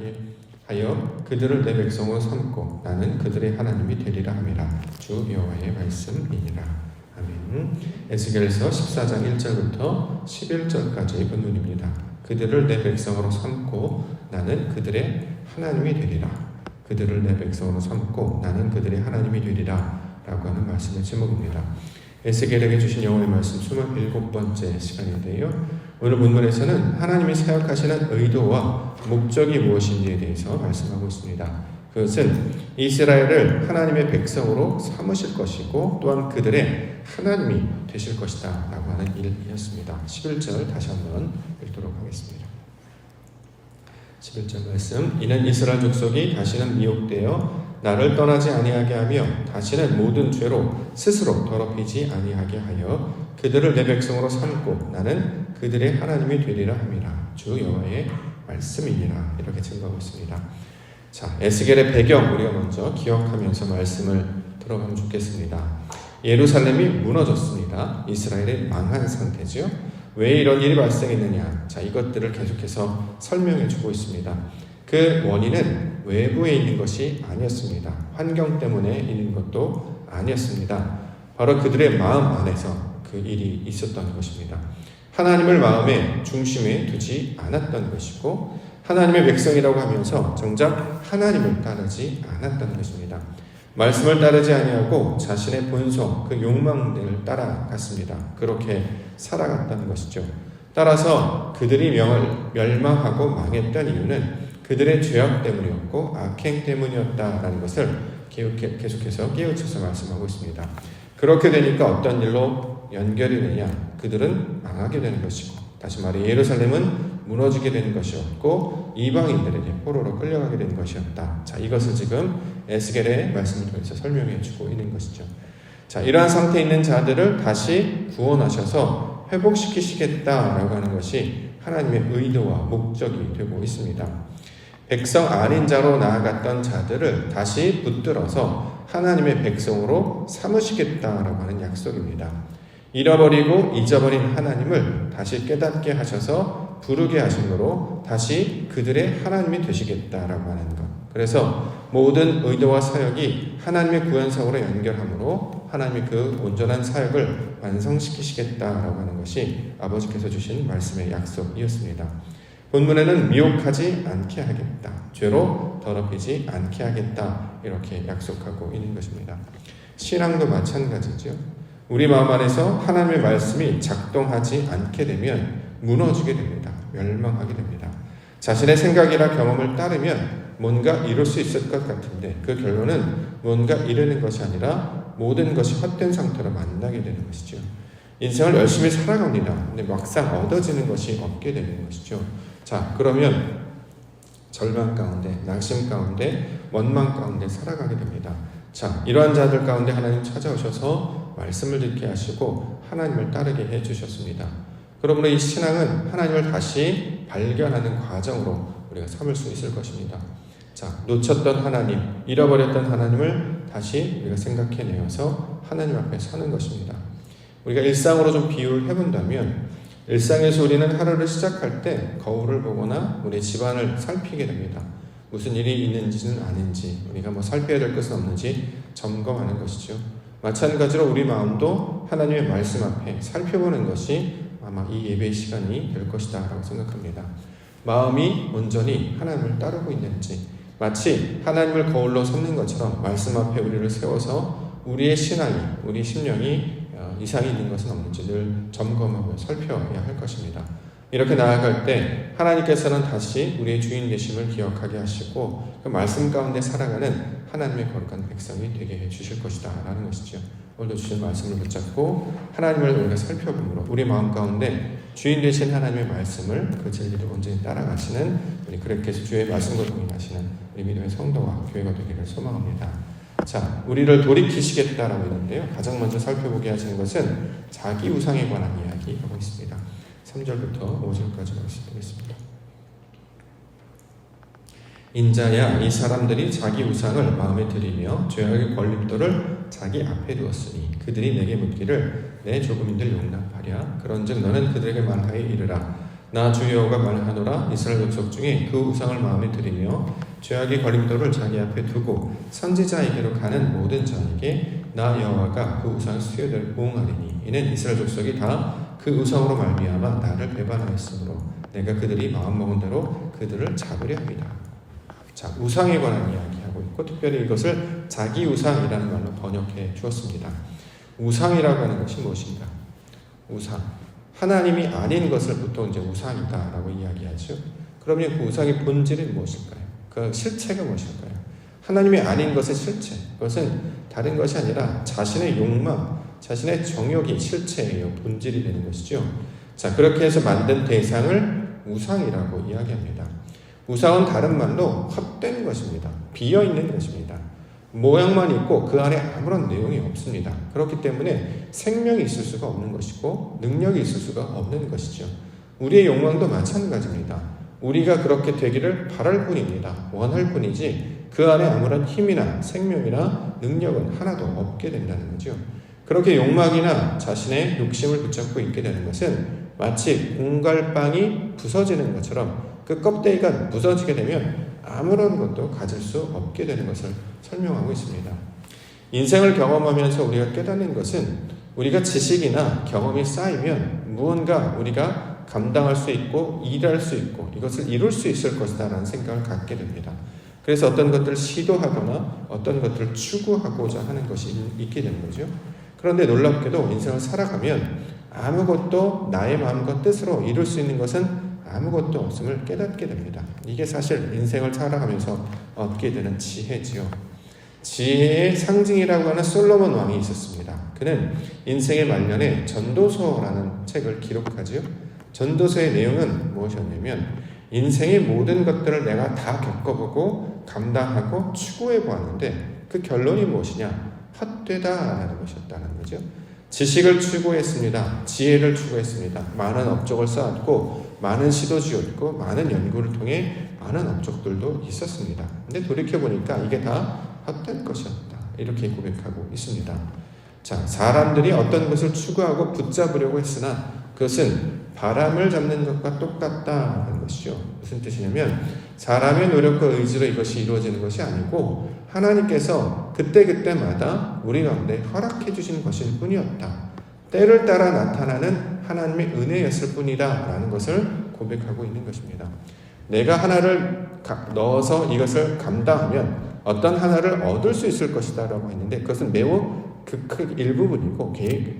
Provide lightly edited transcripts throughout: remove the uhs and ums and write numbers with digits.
아니하게 하여 그들을 내 백성으로 삼고 나는 그들의 하나님이 되리라 함이라. 주 여호와의 말씀이니라. 아멘. 에스겔서 14장 1절부터 11절까지의 본문입니다. 그들을 내 백성으로 삼고 나는 그들의 하나님이 되리라. 그들을 내 백성으로 삼고 나는 그들의 하나님이 되리라 라고 하는 말씀의 제목입니다. 에스겔에게 주신 여호와의 말씀 27번째 시간인데요. 오늘 본문에서는 하나님이 사역하시는 의도와 목적이 무엇인지에 대해서 말씀하고 있습니다. 그것은 이스라엘을 하나님의 백성으로 삼으실 것이고 또한 그들의 하나님이 되실 것이다 라고 하는 일이었습니다. 11절 다시 한번 읽도록 하겠습니다. 11절 말씀. 이는 이스라엘 족속이 다시는 미혹되어 나를 떠나지 아니하게 하며 다시는 모든 죄로 스스로 더럽히지 아니하게 하여 그들을 내 백성으로 삼고 나는 그들의 하나님이 되리라 함이라. 주 여호와의 말씀이니라. 이렇게 증거하고 있습니다. 자, 에스겔의 배경 우리가 먼저 기억하면서 말씀을 들어가면 좋겠습니다. 예루살렘이 무너졌습니다. 이스라엘이 망한 상태죠. 왜 이런 일이 발생했느냐? 자, 이것들을 계속해서 설명해 주고 있습니다. 그 원인은 외부에 있는 것이 아니었습니다. 환경 때문에 있는 것도 아니었습니다. 바로 그들의 마음 안에서 그 일이 있었던 것입니다. 하나님을 마음의 중심에 두지 않았던 것이고 하나님의 백성이라고 하면서 정작 하나님을 따르지 않았던 것입니다. 말씀을 따르지 아니하고 자신의 본성, 그 욕망들을 따라갔습니다. 그렇게 살아갔다는 것이죠. 따라서 그들이 멸망하고 망했던 이유는 그들의 죄악 때문이었고 악행 때문이었다라는 것을 계속해서 깨우쳐서 말씀하고 있습니다. 그렇게 되니까 어떤 일로 연결이 되냐? 그들은 망하게 되는 것이고 다시 말해 예루살렘은 무너지게 되는 것이었고 이방인들에게 포로로 끌려가게 되는 것이었다. 자, 이것을 지금 에스겔의 말씀을 통해서 설명해 주고 있는 것이죠. 자, 이러한 상태에 있는 자들을 다시 구원하셔서 회복시키시겠다라고 하는 것이 하나님의 의도와 목적이 되고 있습니다. 백성 아닌 자로 나아갔던 자들을 다시 붙들어서 하나님의 백성으로 삼으시겠다라고 하는 약속입니다. 잃어버리고 잊어버린 하나님을 다시 깨닫게 하셔서 부르게 하심으로 다시 그들의 하나님이 되시겠다라고 하는 것. 그래서 모든 의도와 사역이 하나님의 구원사역으로 연결하므로 하나님이 그 온전한 사역을 완성시키시겠다라고 하는 것이 아버지께서 주신 말씀의 약속이었습니다. 본문에는 미혹하지 않게 하겠다, 죄로 더럽히지 않게 하겠다 이렇게 약속하고 있는 것입니다. 신앙도 마찬가지죠. 우리 마음 안에서 하나님의 말씀이 작동하지 않게 되면 무너지게 됩니다. 멸망하게 됩니다. 자신의 생각이나 경험을 따르면 뭔가 이룰 수 있을 것 같은데 그 결론은 뭔가 이루는 것이 아니라 모든 것이 헛된 상태로 만나게 되는 것이죠. 인생을 열심히 살아갑니다. 근데 막상 얻어지는 것이 없게 되는 것이죠. 자, 그러면 절망 가운데, 낙심 가운데, 원망 가운데 살아가게 됩니다. 자, 이러한 자들 가운데 하나님 찾아오셔서 말씀을 듣게 하시고 하나님을 따르게 해주셨습니다. 그러므로 이 신앙은 하나님을 다시 발견하는 과정으로 우리가 삼을 수 있을 것입니다. 자, 놓쳤던 하나님, 잃어버렸던 하나님을 다시 우리가 생각해내어서 하나님 앞에 서는 것입니다. 우리가 일상으로 좀 비유를 해본다면 일상에서 우리는 하루를 시작할 때 거울을 보거나 우리 집안을 살피게 됩니다. 무슨 일이 있는지는 아닌지, 우리가 살펴야 될 것은 없는지 점검하는 것이죠. 마찬가지로 우리 마음도 하나님의 말씀 앞에 살펴보는 것이 아마 이 예배의 시간이 될 것이다 라고 생각합니다. 마음이 온전히 하나님을 따르고 있는지, 마치 하나님을 거울로 삼는 것처럼 말씀 앞에 우리를 세워서 우리의 신앙이, 우리 심령이 이상이 있는 것은 없는지 늘 점검하고 살펴야 할 것입니다. 이렇게 나아갈 때 하나님께서는 다시 우리의 주인 되심을 기억하게 하시고 그 말씀 가운데 살아가는 하나님의 거룩한 백성이 되게 해주실 것이다 라는 것이죠. 오늘도 주신 말씀을 붙잡고 하나님을 우리가 살펴보므로 우리 마음 가운데 주인 되신 하나님의 말씀을 그 진리를 온전히 따라가시는 우리 그렇게 해서 주의 말씀과 동행하시는 우리 믿음의 성도와 교회가 되기를 소망합니다. 자, 우리를 돌이키시겠다라고 했는데요. 가장 먼저 살펴보게 하시는 것은 자기 우상에 관한 이야기하고 있습니다. 3절부터 5절까지 말씀드리겠습니다. 인자야, 이 사람들이 자기 우상을 마음에 들이며 죄악의 걸림돌을 자기 앞에 두었으니 그들이 내게 묻기를 내 조금인들 용납하랴. 그런즉 너는 그들에게 말하여 이르라. 나 주 여호와가 말하노라. 이스라엘 족속 중에 그 우상을 마음에 들이며 죄악의 걸림돌을 자기 앞에 두고 선지자에게로 가는 모든 자에게 나 여호와가 그 우상을 수여를 보응하리니 이는 이스라엘 족속이 다 그 우상으로 말미암아 나를 배반하였으므로 내가 그들이 마음먹은 대로 그들을 잡으려 합니다. 자, 우상에 관한 이야기하고 있고 특별히 이것을 자기 우상이라는 말로 번역해 주었습니다. 우상이라고 하는 것이 무엇인가? 우상. 하나님이 아닌 것을 보통 이제 우상이다라고 이야기하죠. 그러면 그 우상의 본질이 무엇일까요? 그 실체가 무엇일까요? 하나님이 아닌 것의 실체. 그것은 다른 것이 아니라 자신의 욕망, 자신의 정욕이 실체예요. 본질이 되는 것이죠. 자, 그렇게 해서 만든 대상을 우상이라고 이야기합니다. 우상은 다른 말로 헛된 것입니다. 비어있는 것입니다. 모양만 있고 그 안에 아무런 내용이 없습니다. 그렇기 때문에 생명이 있을 수가 없는 것이고 능력이 있을 수가 없는 것이죠. 우리의 욕망도 마찬가지입니다. 우리가 그렇게 되기를 바랄 뿐입니다. 원할 뿐이지 그 안에 아무런 힘이나 생명이나 능력은 하나도 없게 된다는 거죠. 그렇게 욕망이나 자신의 욕심을 붙잡고 있게 되는 것은 마치 공갈빵이 부서지는 것처럼 그 껍데기가 부서지게 되면 아무런 것도 가질 수 없게 되는 것을 설명하고 있습니다. 인생을 경험하면서 우리가 깨닫는 것은 우리가 지식이나 경험이 쌓이면 무언가 우리가 감당할 수 있고 일할 수 있고 이것을 이룰 수 있을 것이다 라는 생각을 갖게 됩니다. 그래서 어떤 것들을 시도하거나 어떤 것들을 추구하고자 하는 것이 있게 되는 거죠. 그런데 놀랍게도 인생을 살아가면 아무것도 나의 마음과 뜻으로 이룰 수 있는 것은 아무것도 없음을 깨닫게 됩니다. 이게 사실 인생을 살아가면서 얻게 되는 지혜지요. 지혜의 상징이라고 하는 솔로몬 왕이 있었습니다. 그는 인생의 말년에 전도서라는 책을 기록하지요. 전도서의 내용은 무엇이었냐면 인생의 모든 것들을 내가 다 겪어보고 감당하고 추구해 보았는데 그 결론이 무엇이냐? 헛되다라는 것이었다는 거죠. 지식을 추구했습니다. 지혜를 추구했습니다. 많은 업적을 쌓았고 많은 시도지었고 많은 연구를 통해 많은 업적들도 있었습니다. 근데 돌이켜보니까 이게 다 헛된 것이었다. 이렇게 고백하고 있습니다. 자, 사람들이 어떤 것을 추구하고 붙잡으려고 했으나 그것은 바람을 잡는 것과 똑같다는 것이죠. 무슨 뜻이냐면 사람의 노력과 의지로 이것이 이루어지는 것이 아니고 하나님께서 그때그때마다 우리 가운데 허락해 주신 것일 뿐이었다. 때를 따라 나타나는 하나님의 은혜였을 뿐이다 라는 것을 고백하고 있는 것입니다. 내가 하나를 넣어서 이것을 감당하면 어떤 하나를 얻을 수 있을 것이다 라고 했는데 그것은 매우 그 일부분이고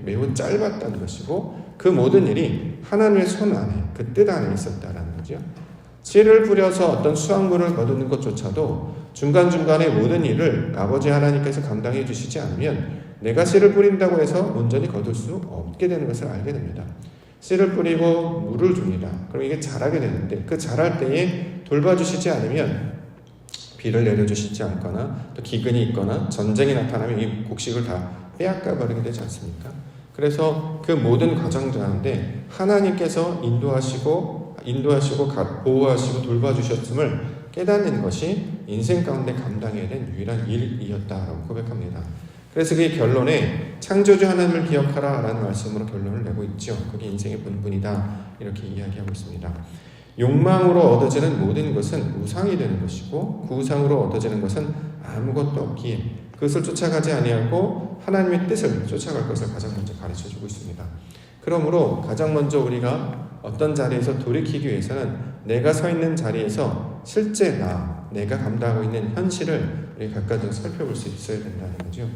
매우 짧았다는 것이고 그 모든 일이 하나님의 손 안에 그 뜻 안에 있었다라는 거죠. 씨를 뿌려서 어떤 수확물을 거두는 것조차도 중간중간에 모든 일을 아버지 하나님께서 감당해 주시지 않으면 내가 씨를 뿌린다고 해서 온전히 거둘 수 없게 되는 것을 알게 됩니다. 씨를 뿌리고 물을 줍니다. 그럼 이게 자라게 되는데 그 자랄 때에 돌봐주시지 않으면 비를 내려주시지 않거나 또 기근이 있거나 전쟁이 나타나면 이 곡식을 다 빼앗가 버리게 되지 않습니까? 그래서 그 모든 과정 가운데 하나님께서 인도하시고 보호하시고 돌봐주셨음을 깨닫는 것이 인생 가운데 감당해야 된 유일한 일이었다라고 고백합니다. 그래서 그의 결론에 창조주 하나님을 기억하라 라는 말씀으로 결론을 내고 있죠. 그게 인생의 본분이다 이렇게 이야기하고 있습니다. 욕망으로 얻어지는 모든 것은 우상이 되는 것이고 그 우상으로 얻어지는 것은 아무것도 없기에 그것을 쫓아가지 아니하고 하나님의 뜻을 쫓아갈 것을 가장 먼저 가르쳐주고 있습니다. 그러므로 가장 먼저 우리가 어떤 자리에서 돌이키기 위해서는 내가 서 있는 자리에서 실제 내가 감당하고 있는 현실을 우리 각각 살펴볼 수 있어야 된다는 거죠.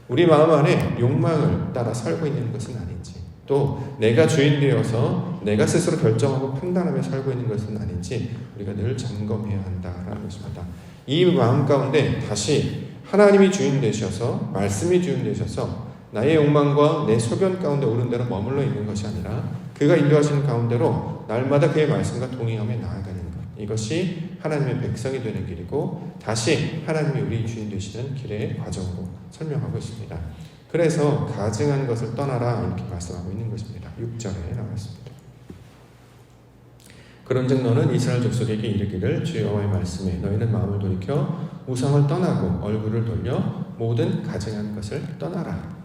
우리 마음 안에 욕망을 따라 살고 있는 것은 아닌지 또 내가 주인 되어서 내가 스스로 결정하고 판단하며 살고 있는 것은 아닌지 우리가 늘 점검해야 한다라는 것입니다. 이 마음 가운데 다시 하나님이 주인 되셔서 말씀이 주인 되셔서 나의 욕망과 내 소견 가운데 옳은 대로 머물러 있는 것이 아니라 그가 인도하시는 가운데로 날마다 그의 말씀과 동행하며 나아가는 것 이것이 하나님의 백성이 되는 길이고 다시 하나님이 우리 주인 되시는 길의 과정으로 설명하고 있습니다. 그래서 가증한 것을 떠나라 이렇게 말씀하고 있는 것입니다. 6절에 나와 있습니다. 그런즉 너는 이스라엘 족속에게 이르기를 주 여호와의 말씀에 너희는 마음을 돌이켜 우상을 떠나고 얼굴을 돌려 모든 가증한 것을 떠나라.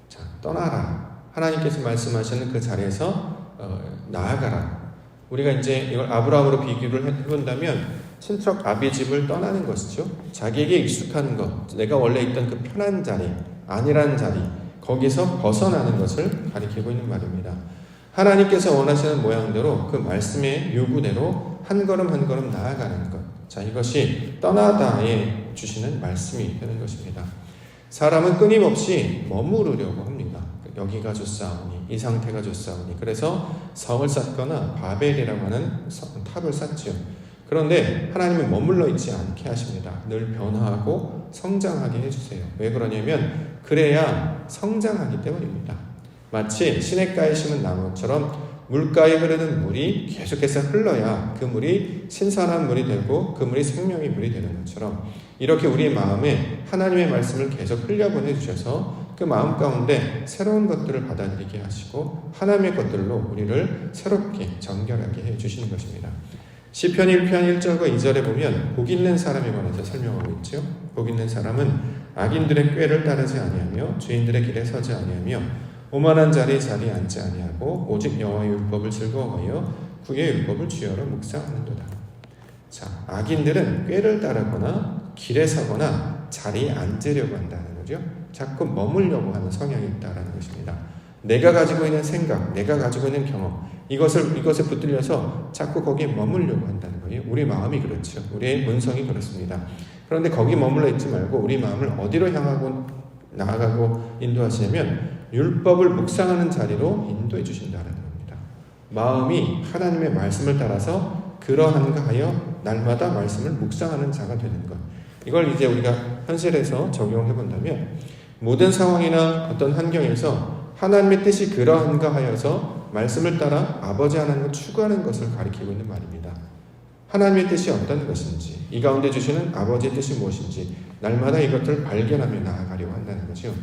자, 떠나라. 하나님께서 말씀하시는 그 자리에서 나아가라. 우리가 이제 이걸 아브라함으로 비교를 해본다면 친척 아비집을 떠나는 것이죠. 자기에게 익숙한 것, 내가 원래 있던 그 편한 자리, 안일한 자리, 거기서 벗어나는 것을 가리키고 있는 말입니다. 하나님께서 원하시는 모양대로 그 말씀의 요구대로 한 걸음 한 걸음 나아가는 것. 자, 이것이 떠나다에 주시는 말씀이 되는 것입니다. 사람은 끊임없이 머무르려고 합니다. 여기가 좋사오니, 이 상태가 좋사오니. 그래서 성을 쌓거나 바벨이라고 하는 탑을 쌓지요. 그런데 하나님은 머물러 있지 않게 하십니다. 늘 변화하고 성장하게 해주세요. 왜 그러냐면 그래야 성장하기 때문입니다. 마치 시냇가에 심은 나무처럼 물가에 흐르는 물이 계속해서 흘러야 그 물이 신선한 물이 되고 그 물이 생명의 물이 되는 것처럼 이렇게 우리의 마음에 하나님의 말씀을 계속 흘려보내주셔서 그 마음 가운데 새로운 것들을 받아들이게 하시고 하나님의 것들로 우리를 새롭게 정결하게 해주시는 것입니다. 시편 1편 1절과 2절에 보면 복 있는 사람에 관해서 설명하고 있죠. 복 있는 사람은 악인들의 꾀를 따르지 아니하며 죄인들의 길에 서지 아니하며 오만한 자리에 앉지 아니하고 오직 여호와의 율법을 즐거워하여 그의 율법을 주여로 묵상하는도다. 자, 악인들은 꾀를 따르거나 길에 서거나 자리에 앉으려고 한다는 거죠. 자꾸 머물려고 하는 성향이 있다는 것입니다. 내가 가지고 있는 생각, 내가 가지고 있는 경험, 이것에 붙들려서 자꾸 거기에 머물려고 한다는 거예요. 우리 마음이 그렇죠. 우리의 본성이 그렇습니다. 그런데 거기 머물러 있지 말고 우리 마음을 어디로 향하고 나아가고 인도하시냐면 율법을 묵상하는 자리로 인도해 주신다는 겁니다. 마음이 하나님의 말씀을 따라서 그러한가 하여 날마다 말씀을 묵상하는 자가 되는 것. 이걸 이제 우리가 현실에서 적용해 본다면 모든 상황이나 어떤 환경에서 하나님의 뜻이 그러한가 하여서 말씀을 따라 아버지 하나님을 추구하는 것을 가리키고 있는 말입니다. 하나님의 뜻이 어떤 것인지, 이 가운데 주시는 아버지의 뜻이 무엇인지 날마다 이것들을 발견하며 나아가려고 한다는 거죠.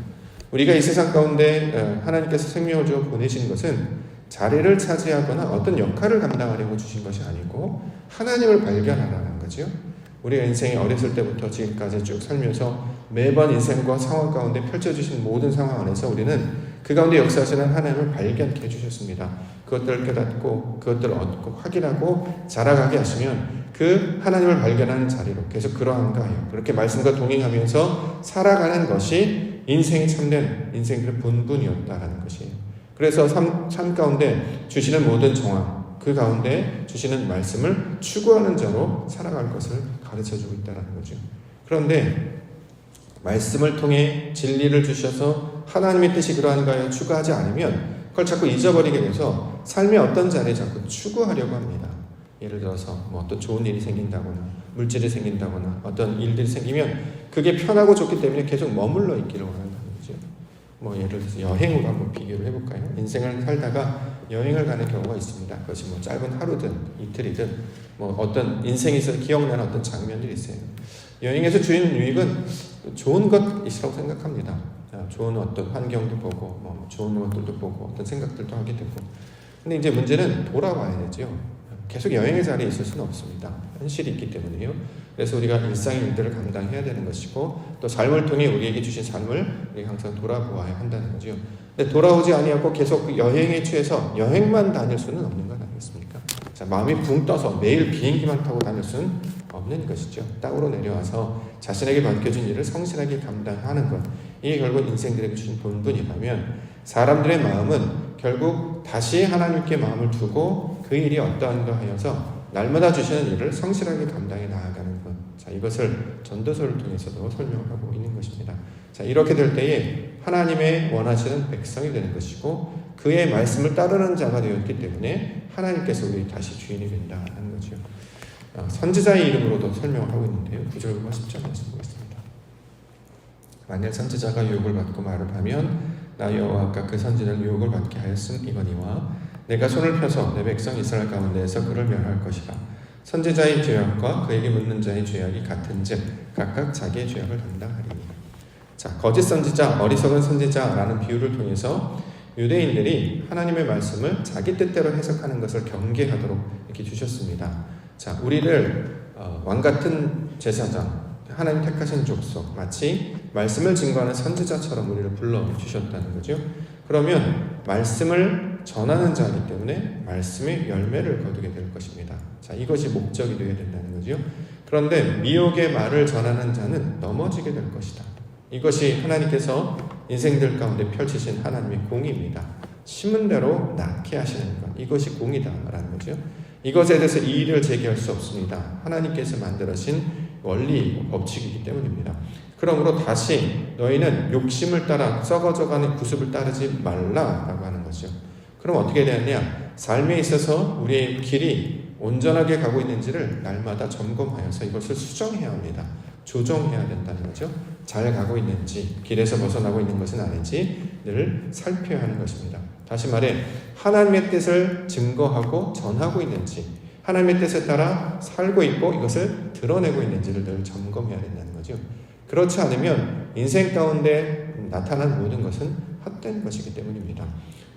우리가 이 세상 가운데 하나님께서 생명을 주어 보내신 것은 자리를 차지하거나 어떤 역할을 감당하려고 주신 것이 아니고 하나님을 발견하라는 거죠. 우리가 인생이 어렸을 때부터 지금까지 쭉 살면서 매번 인생과 상황 가운데 펼쳐주신 모든 상황 안에서 우리는 그 가운데 역사하시는 하나님을 발견케 해주셨습니다. 그것들을 깨닫고 그것들을 얻고 확인하고 자라가게 하시면 그 하나님을 발견하는 자리로 계속 그러한가 해요. 그렇게 말씀과 동행하면서 살아가는 것이 인생이 참된 인생들의 본분이었다라는 것이에요. 그래서 삶 가운데 주시는 모든 정황, 그 가운데 주시는 말씀을 추구하는 자로 살아갈 것을 가르쳐주고 있다는 거죠. 그런데 말씀을 통해 진리를 주셔서 하나님의 뜻이 그러한가요? 추구하지 않으면 그걸 자꾸 잊어버리게 돼서 삶의 어떤 자리에 자꾸 추구하려고 합니다. 예를 들어서 어떤 좋은 일이 생긴다거나 물질이 생긴다거나 어떤 일들이 생기면 그게 편하고 좋기 때문에 계속 머물러 있기를 원한다는 거죠. 예를 들어서 여행으로 한번 비교를 해볼까요? 인생을 살다가 여행을 가는 경우가 있습니다. 그것이 짧은 하루든 이틀이든 어떤 인생에서 기억나는 어떤 장면들이 있어요. 여행에서 주는 유익은 좋은 것이라고 생각합니다. 좋은 어떤 환경도 보고 좋은 것들도 보고 어떤 생각들도 하게 되고. 근데 이제 문제는 돌아와야 되죠. 계속 여행의 자리에 있을 수는 없습니다. 현실이 있기 때문에요. 그래서 우리가 일상의 일들을 감당해야 되는 것이고 또 삶을 통해 우리에게 주신 삶을 우리가 항상 돌아보아야 한다는 거죠. 근데 돌아오지 아니하고 계속 여행에 취해서 여행만 다닐 수는 없는 것 아니겠습니까? 자, 마음이 붕 떠서 매일 비행기만 타고 다닐 수는 없는 것이죠. 땅으로 내려와서 자신에게 맡겨진 일을 성실하게 감당하는 것. 이게 결국 인생들에게 주신 본분이라면 사람들의 마음은 결국 다시 하나님께 마음을 두고 그 일이 어떠한가 하여서 날마다 주시는 일을 성실하게 감당해 나아가는 것. 자, 이것을 전도서를 통해서도 설명을 하고 있는 것입니다. 자, 이렇게 될 때에 하나님의 원하시는 백성이 되는 것이고 그의 말씀을 따르는 자가 되었기 때문에 하나님께서 우리 다시 주인이 된다는 거죠. 선지자의 이름으로도 설명을 하고 있는데요. 9절과 10절 말씀 보겠습니다. 만일 선지자가 유혹을 받고 말을 하면 나 여호와가 그 선지자를 유혹을 받게 하였음이거니와 내가 손을 펴서 내 백성 이스라엘 가운데에서 그를 멸할 것이라. 선지자의 죄악과 그에게 묻는 자의 죄악이 같은즉 각각 자기의 죄악을 담당하리니. 자, 거짓 선지자, 어리석은 선지자라는 비유를 통해서 유대인들이 하나님의 말씀을 자기 뜻대로 해석하는 것을 경계하도록 이렇게 주셨습니다. 자, 우리를 왕 같은 제사장, 하나님 택하신 족속, 마치 말씀을 증거하는 선지자처럼 우리를 불러주셨다는 거죠. 그러면 말씀을 전하는 자이기 때문에 말씀의 열매를 거두게 될 것입니다. 자, 이것이 목적이 되어야 된다는 거죠. 그런데 미혹의 말을 전하는 자는 넘어지게 될 것이다. 이것이 하나님께서 인생들 가운데 펼치신 하나님의 공의입니다. 심은 대로 낳게 하시는 것, 이것이 공의다라는 거죠. 이것에 대해서 이의를 제기할 수 없습니다. 하나님께서 만들어진 원리, 법칙이기 때문입니다. 그러므로 다시 너희는 욕심을 따라 썩어져가는 구습을 따르지 말라라고 하는 거죠. 그럼 어떻게 되느냐? 삶에 있어서 우리의 길이 온전하게 가고 있는지를 날마다 점검하여서 이것을 수정해야 합니다. 조정해야 된다는 거죠. 잘 가고 있는지, 길에서 벗어나고 있는 것은 아닌지 늘 살펴야 하는 것입니다. 다시 말해 하나님의 뜻을 증거하고 전하고 있는지, 하나님의 뜻에 따라 살고 있고 이것을 드러내고 있는지를 늘 점검해야 된다는 거죠. 그렇지 않으면 인생 가운데 나타난 모든 것은 헛된 것이기 때문입니다.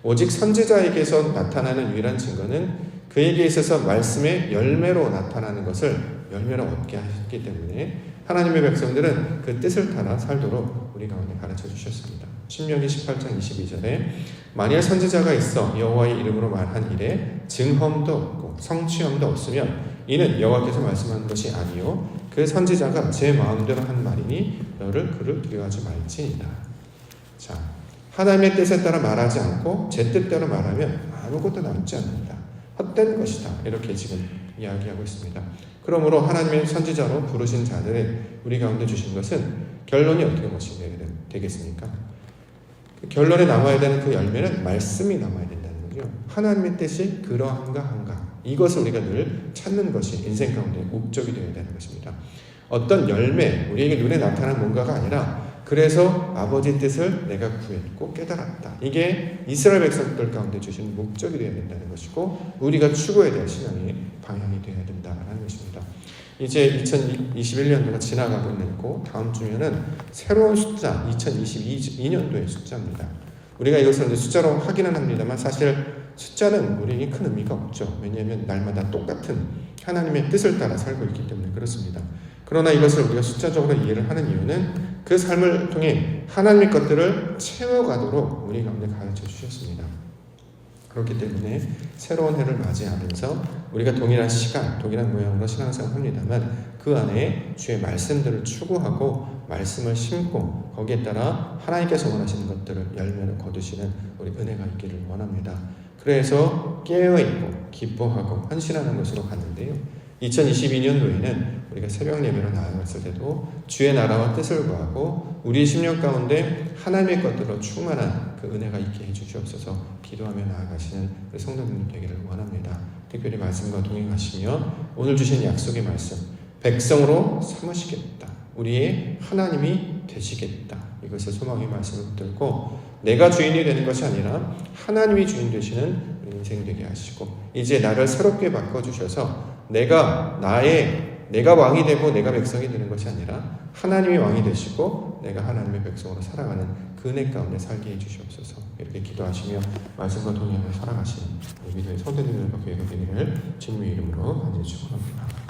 오직 선지자에게서 나타나는 유일한 증거는 그에게 있어서 말씀의 열매로 나타나는 것을 열매로 얻게 하셨기 때문에 하나님의 백성들은 그 뜻을 따라 살도록 우리 가운데 가르쳐 주셨습니다. 신명기 18장 22절에 만일 선지자가 있어 여호와의 이름으로 말한 일에 증험도 없고 성취함도 없으면 이는 여호와께서 말씀한 것이 아니요 그 선지자가 제 마음대로 한 말이니 너를 그를 두려워하지 말지니라. 자, 하나님의 뜻에 따라 말하지 않고 제 뜻대로 말하면 아무것도 남지 않는다. 헛된 것이다. 이렇게 지금 이야기하고 있습니다. 그러므로 하나님의 선지자로 부르신 자들의 우리 가운데 주신 것은 결론이 어떻게 되겠습니까? 그 결론에 남아야 되는 그 열매는 말씀이 남아야 된다는 거죠. 하나님의 뜻이 그러한가 한가, 이것을 우리가 늘 찾는 것이 인생 가운데 목적이 되어야 되는 것입니다. 어떤 열매, 우리에게 눈에 나타나는 뭔가가 아니라 그래서 아버지 뜻을 내가 구했고 깨달았다. 이게 이스라엘 백성들 가운데 주신 목적이 되어야 된다는 것이고 우리가 추구해야 될 신앙의 방향이 되어야 된다는 것입니다. 이제 2021년도가 지나가고 있고 다음 주면은 새로운 숫자 2022년도의 숫자입니다. 우리가 이것을 이제 숫자로 확인은 합니다만 사실 숫자는 우리에게 큰 의미가 없죠. 왜냐하면 날마다 똑같은 하나님의 뜻을 따라 살고 있기 때문에 그렇습니다. 그러나 이것을 우리가 숫자적으로 이해를 하는 이유는 그 삶을 통해 하나님의 것들을 채워가도록 우리 가운데 가르쳐 주셨습니다. 그렇기 때문에 새로운 해를 맞이하면서 우리가 동일한 시간, 동일한 모양으로 신앙생활을 합니다만 그 안에 주의 말씀들을 추구하고 말씀을 심고 거기에 따라 하나님께서 원하시는 것들을 열매를 거두시는 우리 은혜가 있기를 원합니다. 그래서 깨어있고 기뻐하고 헌신하는 것으로 갔는데요. 2022년도에는 우리가 새벽 예배로 나아갔을 때도 주의 나라와 뜻을 구하고 우리 심령 가운데 하나님의 것들로 충만한 그 은혜가 있게 해주시옵소서 기도하며 나아가시는 우리 성도님들 되기를 원합니다. 특별히 말씀과 동행하시며 오늘 주신 약속의 말씀 백성으로 삼으시겠다. 우리의 하나님이 되시겠다. 이것을 소망의 말씀을 붙들고 내가 주인이 되는 것이 아니라 하나님이 주인 되시는 우리 인생 되게 하시고 이제 나를 새롭게 바꿔주셔서 내가 왕이 되고 내가 백성이 되는 것이 아니라 하나님이 왕이 되시고 내가 하나님의 백성으로 살아가는 그 은혜 가운데 살게 해주시옵소서. 이렇게 기도하시며 말씀과 동행하며 살아가시는 믿음의 성도님들과 교회가 되기를 주님의 이름으로 간절히 축원합니다.